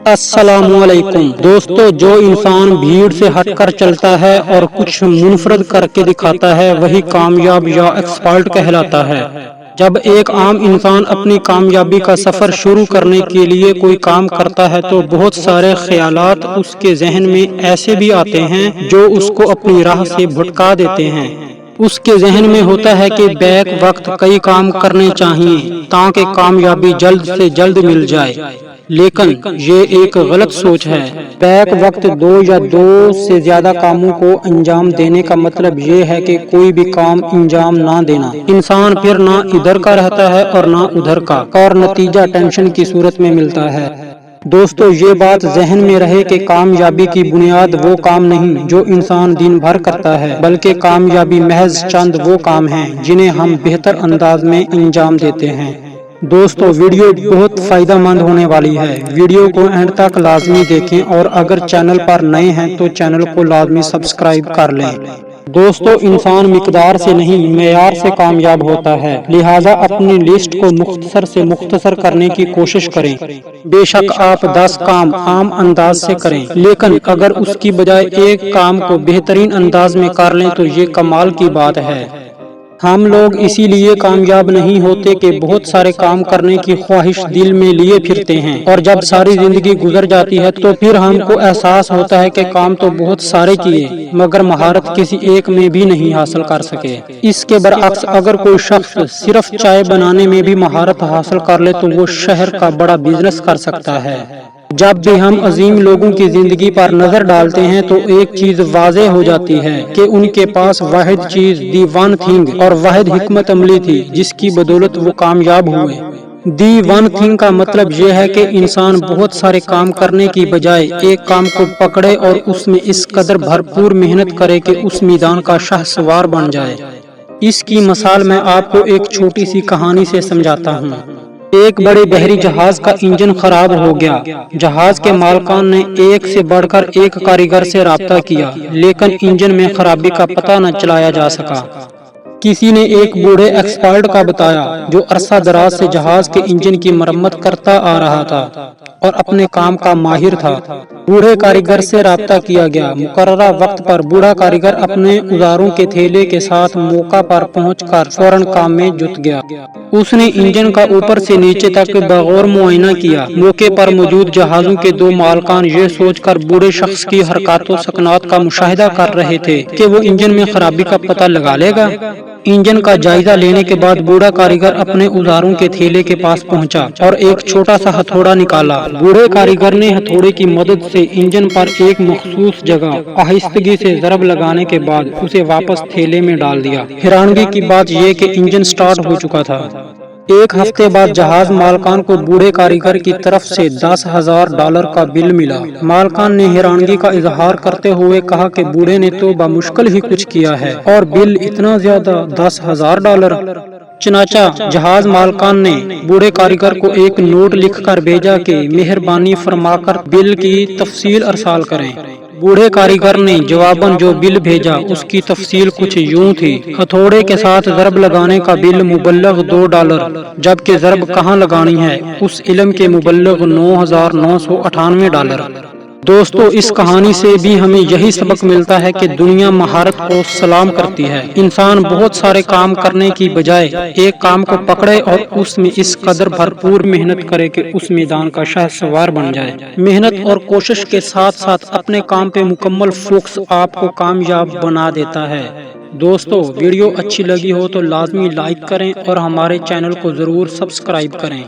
अस्सलाम वालेकुम दोस्तों, जो इंसान भीड़ से हटकर चलता है और कुछ मुनफरद करके दिखाता है वही कामयाब या एक्सपर्ट कहलाता है। जब एक आम इंसान अपनी कामयाबी का सफर शुरू करने के लिए कोई काम करता है तो बहुत सारे ख्यालात उसके जहन में ऐसे भी आते हैं जो उसको अपनी राह से भटका देते हैं। उसके जहन में होता है कि बैक वक्त कई काम करने चाहिए ताकि कामयाबी जल्द से जल्द मिल जाए, लेकिन ये एक गलत सोच है। बैक वक्त दो या दो से ज्यादा कामों को अंजाम देने का मतलब ये है कि कोई भी काम अंजाम ना देना। इंसान फिर ना इधर का रहता है और ना उधर का, और नतीजा टेंशन की सूरत में मिलता है। दोस्तों, ये बात जहन में रहे कि कामयाबी की बुनियाद वो काम नहीं जो इंसान दिन भर करता है, बल्कि कामयाबी महज चंद वो काम हैं जिन्हें हम बेहतर अंदाज में अंजाम देते हैं। दोस्तों, वीडियो बहुत फायदा मंद होने वाली है। वीडियो को एंड तक लाजमी देखें और अगर चैनल पर नए हैं तो चैनल को लाजमी सब्सक्राइब कर लें। दोस्तों, इंसान मिकदार से नहीं मेयार से कामयाब होता है, लिहाजा अपनी लिस्ट को मुख्तसर से मुख्तसर करने की कोशिश करें। बेशक आप 10 काम आम अंदाज से करें, लेकिन अगर उसकी बजाय एक काम को बेहतरीन अंदाज में कर लें तो ये कमाल की बात है। हम लोग इसीलिए कामयाब नहीं होते कि बहुत सारे काम करने की ख्वाहिश दिल में लिए फिरते हैं, और जब सारी जिंदगी गुजर जाती है तो फिर हमको एहसास होता है कि काम तो बहुत सारे किए मगर महारत किसी एक में भी नहीं हासिल कर सके। इसके बरअक्स अगर कोई शख्स सिर्फ चाय बनाने में भी महारत हासिल कर ले तो वो शहर का बड़ा बिजनेस कर सकता है। जब भी हम अजीम लोगों की जिंदगी पर नजर डालते हैं तो एक चीज वाज़ेह हो जाती है कि उनके पास वाहिद चीज दी वन थिंग और वाहिद हिकमत अमली थी जिसकी बदौलत वो कामयाब हुए। दी वन थिंग का मतलब यह है कि इंसान बहुत सारे काम करने की बजाय एक काम को पकड़े और उसमें इस कदर भरपूर मेहनत करे कि उस मैदान का शाहसवार बन जाए। इसकी मिसाल मैं आपको एक छोटी सी कहानी से समझाता हूँ। एक बड़े बहरी जहाज का इंजन खराब हो गया। जहाज के मालकान ने एक से बढ़कर एक कारीगर से राब्ता किया, लेकिन इंजन में खराबी का पता न चलाया जा सका। किसी ने एक बूढ़े एक्सपर्ट का बताया जो अरसा दराज से जहाज के इंजन की मरम्मत करता आ रहा था और अपने काम का माहिर था। बूढ़े कारीगर से राब्ता किया गया। मुकर्ररा वक्त पर बूढ़ा कारीगर अपने औजारों के थैले के साथ मौका पर पहुंचकर फौरन काम में जुट गया। उसने इंजन का ऊपर से नीचे तक बगौर मुआयना किया। मौके पर मौजूद जहाजों के दो मालकान ये सोचकर बूढ़े शख्स की हरकतों सकनात का मुशाहिदा कर रहे थे कि वो इंजन में खराबी का पता लगा लेगा। इंजन का जायजा लेने के बाद बूढ़ा कारीगर अपने औजारों के थैले के पास पहुंचा और एक छोटा सा हथौड़ा निकाला। बूढ़े कारीगर ने हथौड़े की मदद से इंजन पर एक मखसूस जगह आहिस्तगी से ज़रब लगाने के बाद उसे वापस थैले में डाल दिया। हैरानगी की बात यह कि इंजन स्टार्ट हो चुका था। एक हफ्ते बाद जहाज मालकान को बूढ़े कारीगर की तरफ से $10,000 का बिल मिला। मालकान ने हैरानगी का इजहार करते हुए कहा कि बूढ़े ने तो बामुश्किल ही कुछ किया है और बिल इतना ज्यादा $10,000। चनाचा जहाज मालकान ने बूढ़े कारीगर को एक नोट लिखकर भेजा कि मेहरबानी फरमाकर बिल की तफसील अरसाल करें। बूढ़े कारीगर ने जवाबन जो बिल भेजा उसकी तफसील कुछ यूं थी। हथौड़े के साथ ज़रब लगाने का बिल मुबल्लग $2, जबकि ज़रब कहाँ लगानी है उस इल्म के मुबल्लग $9,998। दोस्तों, इस कहानी से भी हमें यही सबक मिलता है कि दुनिया महारत को सलाम करती है। इंसान बहुत सारे काम करने की बजाय एक काम को पकड़े और उसमें इस कदर भरपूर मेहनत करे कि उस मैदान का शाहसवार बन जाए। मेहनत और कोशिश के साथ साथ अपने काम पे मुकम्मल फोकस आपको कामयाब बना देता है। दोस्तों, वीडियो अच्छी लगी हो तो लाजमी लाइक करें और हमारे चैनल को जरूर सब्सक्राइब करें।